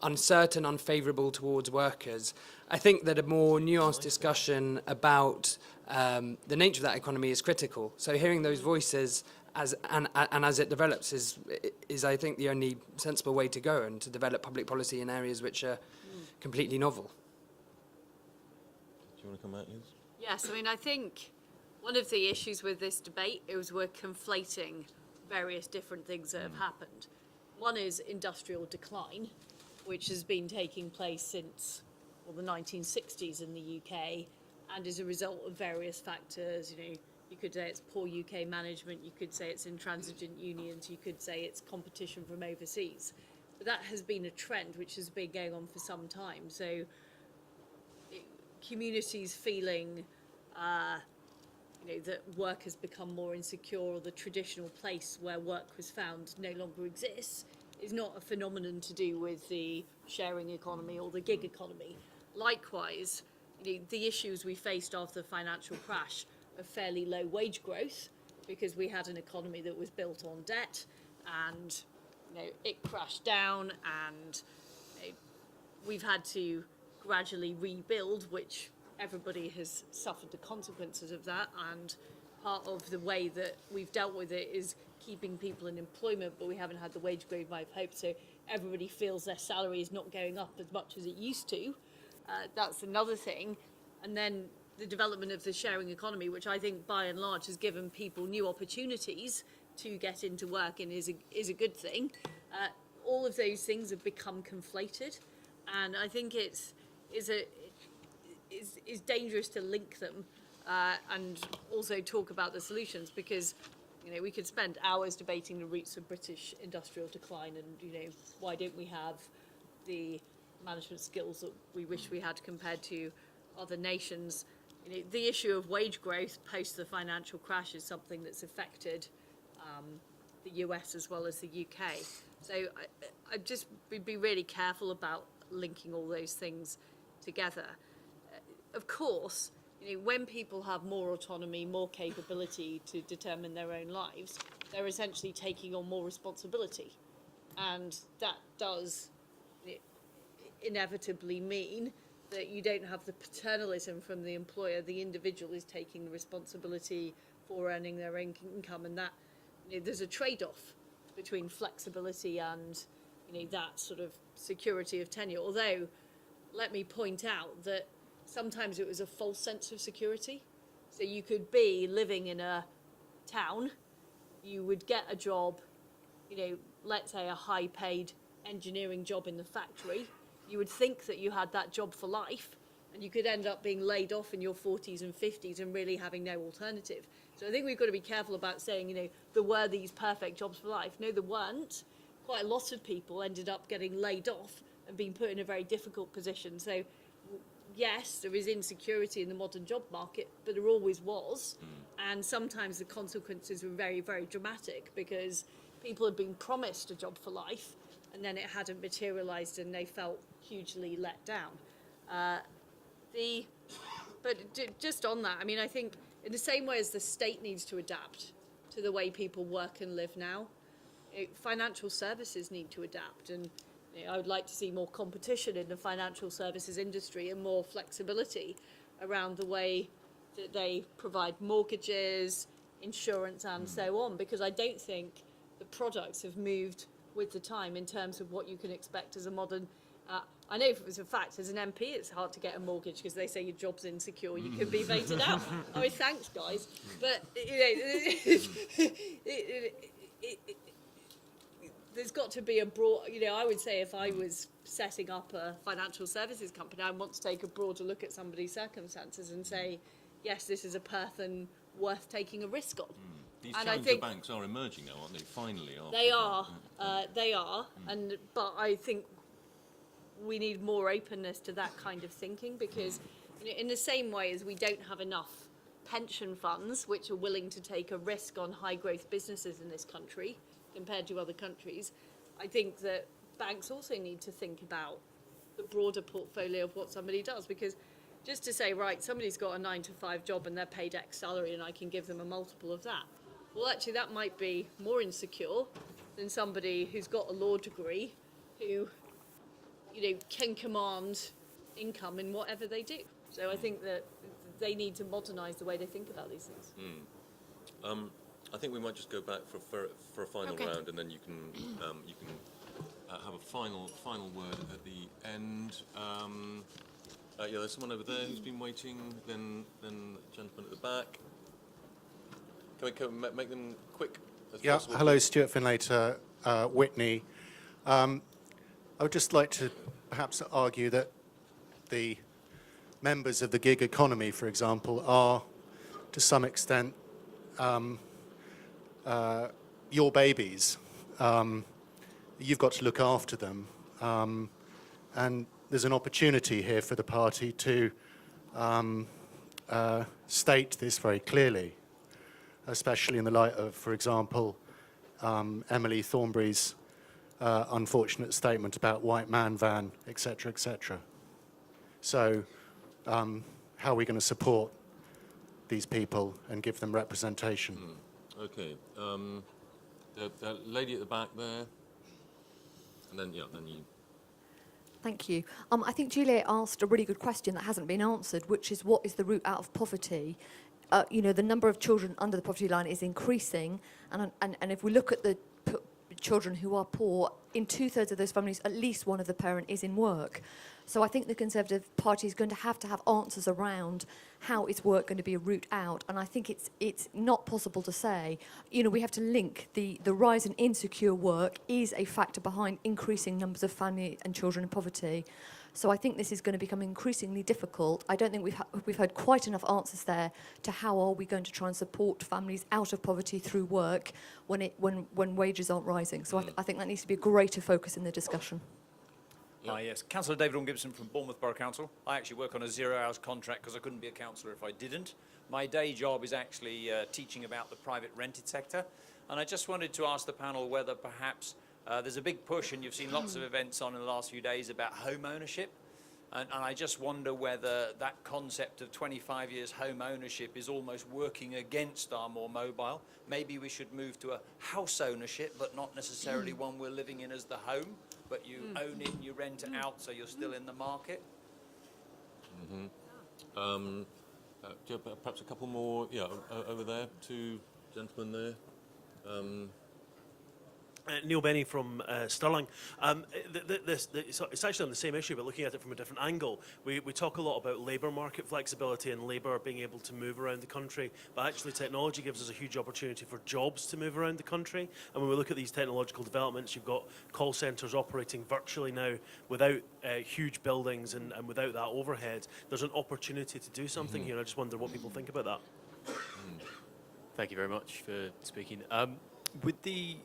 Speaker 2: uncertain, unfavourable towards workers. I think that a more nuanced discussion about the nature of that economy is critical. So hearing those voices as it develops is I think the only sensible way to go, and to develop public policy in areas which are completely novel.
Speaker 1: Do you want to come out, Liz?
Speaker 5: Yes, I mean, I think one of the issues with this debate is we're conflating various different things that have happened. One is industrial decline, which has been taking place since the 1960s in the UK, and is a result of various factors. You could say it's poor UK management, you could say it's intransigent unions, you could say it's competition from overseas. But that has been a trend which has been going on for some time. So communities feeling that work has become more insecure, or the traditional place where work was found no longer exists, is not a phenomenon to do with the sharing economy or the gig economy. Likewise, the issues we faced after the financial crash of fairly low wage growth, because we had an economy that was built on debt, and it crashed down, and we've had to gradually rebuild, which everybody has suffered the consequences of that. And part of the way that we've dealt with it is keeping people in employment, but we haven't had the wage growth I've hoped, so everybody feels their salary is not going up as much as it used to. That's another thing. And then the development of the sharing economy, which I think by and large has given people new opportunities to get into work and is a good thing. All of those things have become conflated, and I think it's dangerous to link them and also talk about the solutions, because we could spend hours debating the roots of British industrial decline and why don't we have the management skills that we wish we had compared to other nations. The issue of wage growth post the financial crash is something that's affected the US as well as the UK. So I just would be really careful about linking all those things together. Of course, when people have more autonomy, more capability to determine their own lives, they're essentially taking on more responsibility. And that does inevitably mean that you don't have the paternalism from the employer. The individual is taking the responsibility for earning their own income, and that there's a trade-off between flexibility and that sort of security of tenure. Although, let me point out that sometimes it was a false sense of security. So you could be living in a town, you would get a job, let's say a high-paid engineering job in the factory. You would think that you had that job for life, and you could end up being laid off in your 40s and 50s and really having no alternative. So I think we've got to be careful about saying, there were these perfect jobs for life. No, there weren't. Quite a lot of people ended up getting laid off and being put in a very difficult position. So yes, there is insecurity in the modern job market, but there always was. And sometimes the consequences were very, very dramatic because people had been promised a job for life and then it hadn't materialised and they felt hugely let down. Just on that, I think in the same way as the state needs to adapt to the way people work and live now, financial services need to adapt. And I would like to see more competition in the financial services industry and more flexibility around the way that they provide mortgages, insurance, and so on, because I don't think the products have moved with the time in terms of what you can expect as a modern. I know for a fact, as an MP, it's hard to get a mortgage because they say your job's insecure, you could be voted out. Thanks, guys. But, there's got to be a broad, I would say if I was setting up a financial services company, I want to take a broader look at somebody's circumstances and say, yes, this is a person worth taking a risk on.
Speaker 1: These
Speaker 5: And
Speaker 1: challenger banks are emerging now, aren't they? Finally,
Speaker 5: they are. But I think we need more openness to that kind of thinking, because in the same way as we don't have enough pension funds which are willing to take a risk on high growth businesses in this country compared to other countries, I think that banks also need to think about the broader portfolio of what somebody does, because just to say, right, somebody's got a 9-to-5 job and they're paid X salary and I can give them a multiple of that. Well, actually, that might be more insecure than somebody who's got a law degree who, can command income in whatever they do. So I think that they need to modernise the way they think about these things.
Speaker 1: I think we might just go back for a final round, and then you can have a final word at the end. There's someone over there who's been waiting. Then the gentleman at the back. Can we make them quick as possible?
Speaker 12: Hello, Stuart Finlater, Whitney. I would just like to perhaps argue that the members of the gig economy, for example, are to some extent your babies. You've got to look after them. And there's an opportunity here for the party to state this very clearly, especially in the light of, for example, Emily Thornberry's unfortunate statement about white man van, etc., etc. So how are we going to support these people and give them representation?
Speaker 1: Okay. The lady at the back there. And then you.
Speaker 13: Thank you. I think Juliet asked a really good question that hasn't been answered, which is what is the route out of poverty? the number of children under the poverty line is increasing, and if we look at the children who are poor, in 2/3 of those families, at least one of the parent is in work. So I think the Conservative Party is going to have answers around how is work going to be a route out. And I think it's not possible to say, we have to link the rise in insecure work is a factor behind increasing numbers of family and children in poverty. So I think this is going to become increasingly difficult. I don't think we've heard quite enough answers there to how are we going to try and support families out of poverty through work when wages aren't rising. So I think that needs to be a greater focus in the discussion.
Speaker 14: Hi, yes. Councillor David Orme-Gibson from Bournemouth Borough Council. I actually work on a 0 hours contract because I couldn't be a councillor if I didn't. My day job is actually teaching about the private rented sector. And I just wanted to ask the panel whether perhaps there's a big push, and you've seen lots of events on in the last few days about home ownership. And I just wonder whether that concept of 25 years home ownership is almost working against our more mobile. Maybe we should move to a house ownership, but not necessarily one we're living in as the home, but you own it and you rent it out, so you're still in the market.
Speaker 1: Perhaps a couple more, over there, two gentlemen there.
Speaker 15: Neil Benny from Stirling. It's actually on the same issue, but looking at it from a different angle. We talk a lot about labour market flexibility and labour being able to move around the country, but actually technology gives us a huge opportunity for jobs to move around the country. And when we look at these technological developments, you've got call centres operating virtually now without huge buildings and without that overhead. There's an opportunity to do something here. I just wonder what people think about that.
Speaker 16: Thank you very much for speaking. With the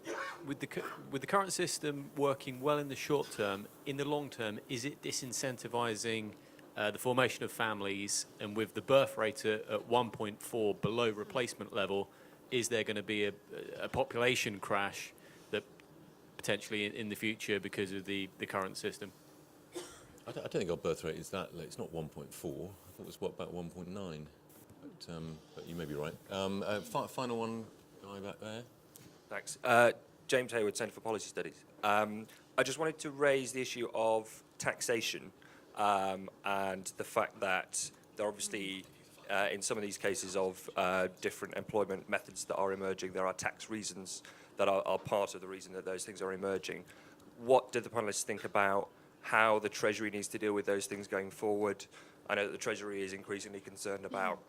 Speaker 16: current system working well in the short term, in the long term, is it disincentivising the formation of families? And with the birth rate at 1.4 below replacement level, is there going to be a population crash that potentially in the future because of the current system?
Speaker 1: I don't think our birth rate is that low. It's not 1.4. I thought it was about 1.9. But you may be right. Final one, guy back there.
Speaker 17: Thanks. James Hayward, Centre for Policy Studies. I just wanted to raise the issue of taxation and the fact that there are obviously, in some of these cases of different employment methods that are emerging, there are tax reasons that are part of the reason that those things are emerging. What do the panellists think about how the Treasury needs to deal with those things going forward? I know that the Treasury is increasingly concerned about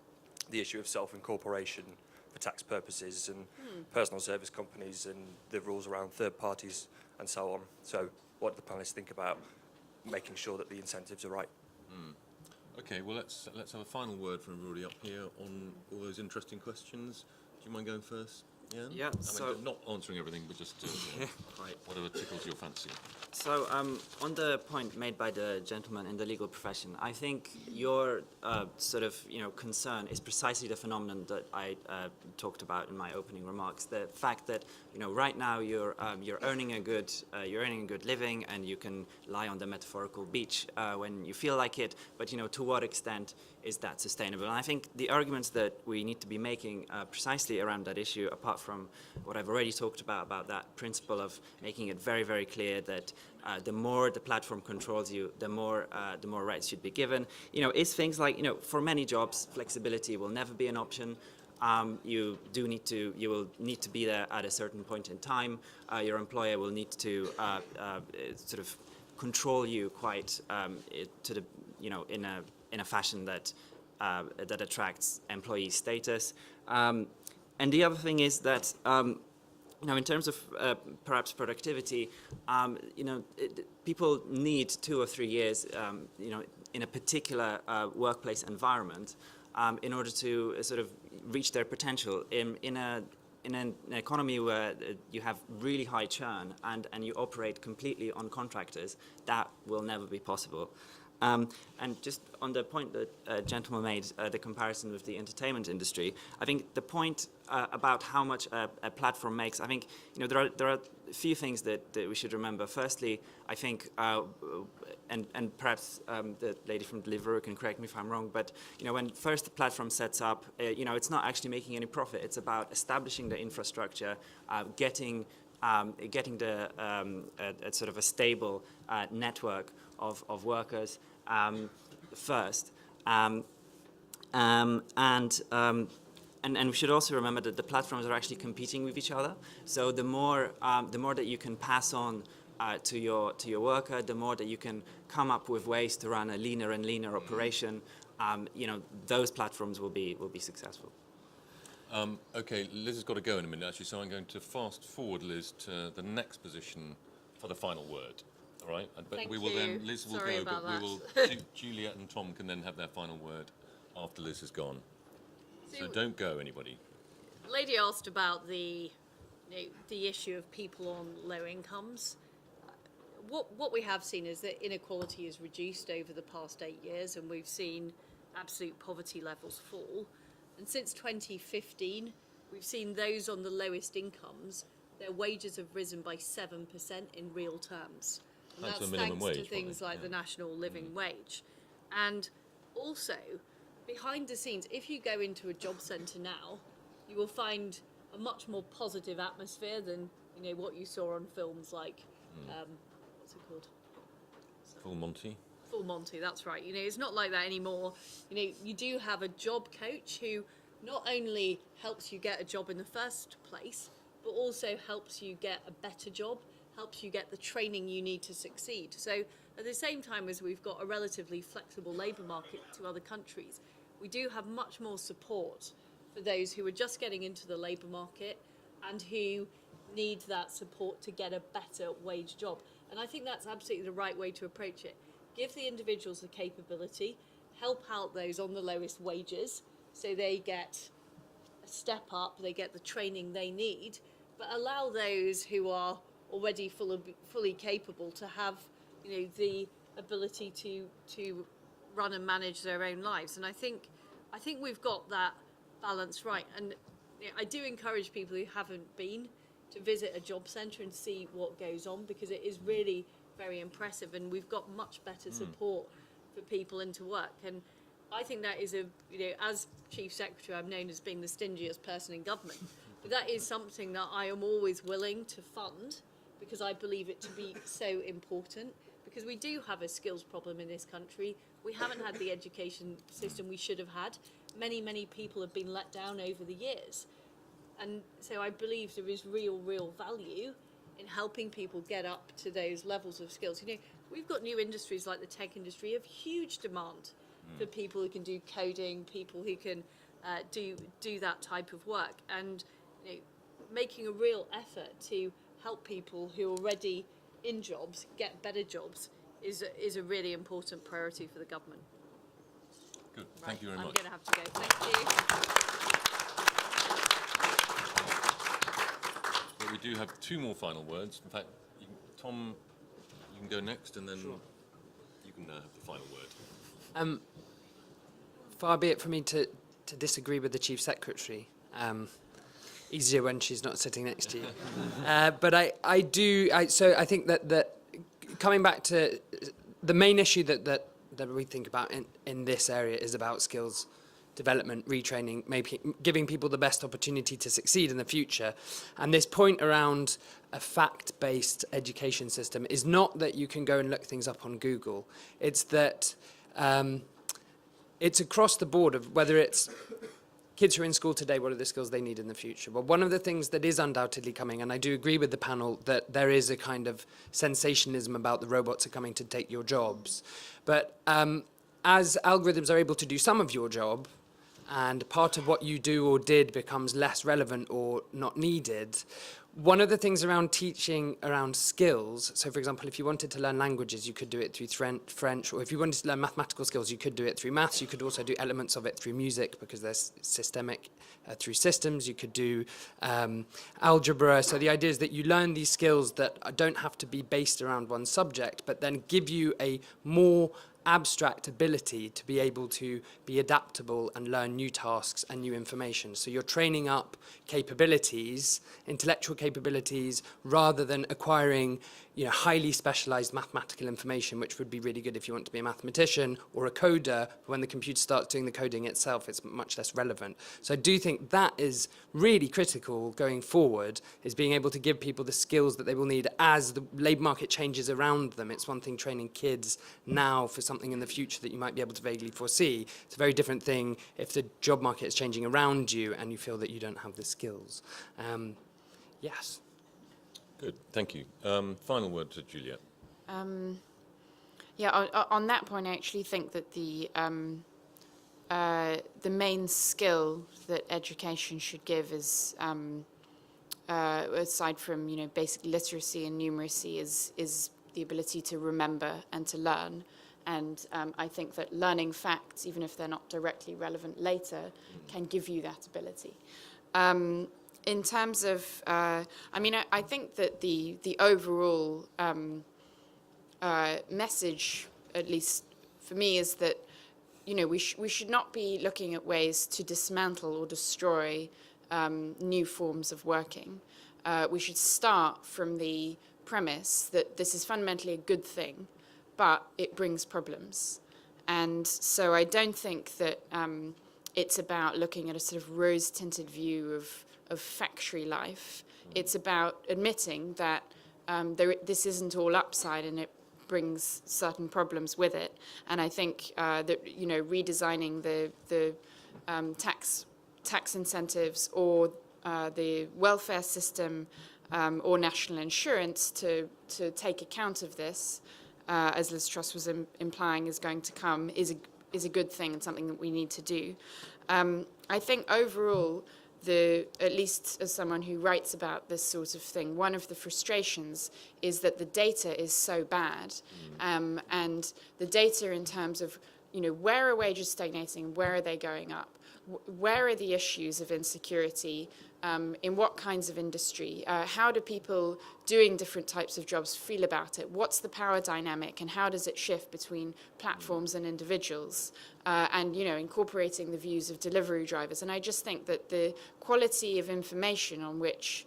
Speaker 17: the issue of self-incorporation for tax purposes and personal service companies and the rules around third parties and so on. So what do the panellists think about making sure that the incentives are right?
Speaker 1: Okay, well let's have a final word from everybody up here on all those interesting questions. Do you mind going first? Yeah. I mean, not answering everything, but just
Speaker 4: Right.
Speaker 1: whatever tickles your fancy.
Speaker 4: So on the point made by the gentleman in the legal profession, I think your concern is precisely the phenomenon that I talked about in my opening remarks. The fact that right now you're earning a good living and you can lie on the metaphorical beach when you feel like it. But to what extent is that sustainable? And I think the arguments that we need to be making precisely around that issue, apart from what I've already talked about that principle of making it very, very clear that the more the platform controls you, the more rights should be given. Is things like, for many jobs, flexibility will never be an option. You will need to be there at a certain point in time. Your employer will need to sort of control you quite in a fashion that attracts employee status. And the other thing is that in terms of perhaps productivity, people need 2 or 3 years, in a particular workplace environment in order to sort of reach their potential. In an economy where you have really high churn and you operate completely on contractors, that will never be possible. And just on the point that a gentleman made, the comparison with the entertainment industry, I think the point about how much a platform makes, I think there are a few things that we should remember. Firstly, I think, and perhaps the lady from Deliveroo can correct me if I'm wrong, but when first the platform sets up, it's not actually making any profit. It's about establishing the infrastructure, getting the sort of a stable network of workers first, and and we should also remember that the platforms are actually competing with each other. So the more that you can pass on to your worker, the more that you can come up with ways to run a leaner and leaner operation. Those platforms will be successful.
Speaker 1: Okay, Liz has got to go in a minute, actually, so I'm going to fast forward Liz to the next position for the final word. All right, but
Speaker 5: Thank
Speaker 1: we will
Speaker 5: you.
Speaker 1: then. Liz will
Speaker 5: Sorry
Speaker 1: go,
Speaker 5: about
Speaker 1: but we
Speaker 5: that.
Speaker 1: will. Juliet and Tom can then have their final word after Liz has gone. So
Speaker 5: So-
Speaker 1: don't go, anybody.
Speaker 5: Lady asked about the issue of people on low incomes. What we have seen is that inequality has reduced over the past 8 years, and we've seen absolute poverty levels fall. And since 2015, we've seen those on the lowest incomes, their wages have risen by 7% in real terms. And
Speaker 1: That's
Speaker 5: that's
Speaker 1: the minimum
Speaker 5: thanks to
Speaker 1: wage,
Speaker 5: things
Speaker 1: probably,
Speaker 5: like the national living wage. And also, behind the scenes, if you go into a job centre now, you will find a much more positive atmosphere than what you saw on films like what's it called?
Speaker 1: Full Monty.
Speaker 5: Full Monty, that's right. It's not like that anymore. You do have a job coach who not only helps you get a job in the first place, but also helps you get a better job, helps you get the training you need to succeed. So at the same time as we've got a relatively flexible labour market to other countries, we do have much more support for those who are just getting into the labour market and who need that support to get a better wage job. And I think that's absolutely the right way to approach it. Give the individuals the capability, help out those on the lowest wages so they get a step up, they get the training they need, but allow those who are already fully capable to have the ability to run and manage their own lives. And I think we've got that balance right. And I do encourage people who haven't been to visit a job centre and see what goes on, because it is really very impressive, and we've got much better support for people into work. And I think that is as Chief Secretary, I'm known as being the stingiest person in government, but that is something that I am always willing to fund, because I believe it to be so important, because we do have a skills problem in this country. We haven't had the education system we should have had. Many people have been let down over the years. And so I believe there is real value in helping people get up to those levels of skills. We've got new industries like the tech industry of huge demand for people who can do coding, people who can do that type of work, and making a real effort to help people who are already in jobs get better jobs is a really important priority for the government.
Speaker 1: Good. Thank you very much.
Speaker 5: I'm going to have to go. Thank you.
Speaker 1: But we do have two more final words. In fact, Tom, you can go next, and then you can have the final word.
Speaker 2: Far be it for me to disagree with the Chief Secretary. Easier when she's not sitting next to you. But I think that coming back to the main issue that we think about in this area is about skills development, retraining, maybe giving people the best opportunity to succeed in the future. And this point around a fact-based education system is not that you can go and look things up on Google. It's that it's across the board of whether it's kids who are in school today, what are the skills they need in the future? Well, one of the things that is undoubtedly coming, and I do agree with the panel, that there is a kind of sensationalism about the robots are coming to take your jobs. But as algorithms are able to do some of your job, and part of what you do or did becomes less relevant or not needed, one of the things around teaching around skills, so for example, if you wanted to learn languages, you could do it through French, or if you wanted to learn mathematical skills, you could do it through maths. You could also do elements of it through music, because there's systemic through systems. You could do algebra. So the idea is that you learn these skills that don't have to be based around one subject, but then give you a more abstract ability to be able to be adaptable and learn new tasks and new information. So you're training up capabilities, intellectual capabilities, rather than acquiring highly specialized mathematical information, which would be really good if you want to be a mathematician or a coder. When the computer starts doing the coding itself, it's much less relevant. So I do think that is really critical going forward, is being able to give people the skills that they will need as the labour market changes around them. It's one thing training kids now for something in the future that you might be able to vaguely foresee. It's a very different thing if the job market is changing around you and you feel that you don't have the skills. Yes.
Speaker 1: Good, thank you. Final word to Juliet.
Speaker 3: Yeah, on that point, I actually think that the main skill that education should give is, aside from basic literacy and numeracy, is the ability to remember and to learn. And I think that learning facts, even if they're not directly relevant later, can give you that ability. In terms of, I think that the overall message, at least for me, is that we should not be looking at ways to dismantle or destroy new forms of working. We should start from the premise that this is fundamentally a good thing, but it brings problems. And so I don't think that it's about looking at a sort of rose-tinted view of factory life. It's about admitting that this isn't all upside and it brings certain problems with it. And I think that redesigning the tax incentives or the welfare system or national insurance to take account of this, as Liz Truss was implying is going to come, is a good thing and something that we need to do. I think overall, at least as someone who writes about this sort of thing, one of the frustrations is that the data is so bad, and the data in terms of where are wages stagnating, where are they going up, where are the issues of insecurity, in what kinds of industry, how do people doing different types of jobs feel about it, what's the power dynamic, and how does it shift between platforms and individuals, and incorporating the views of delivery drivers. And I just think that the quality of information on which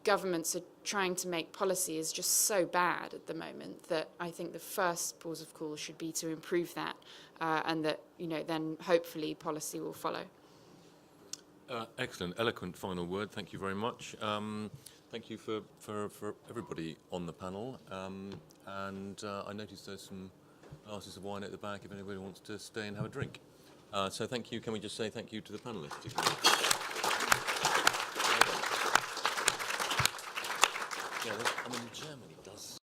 Speaker 3: governments are trying to make policy is just so bad at the moment that I think the first port of call should be to improve that, and that then hopefully policy will follow.
Speaker 1: Excellent, eloquent final word. Thank you very much. Thank you for everybody on the panel. And I noticed there's some glasses of wine at the back if anybody wants to stay and have a drink. So thank you. Can we just say thank you to the panelists?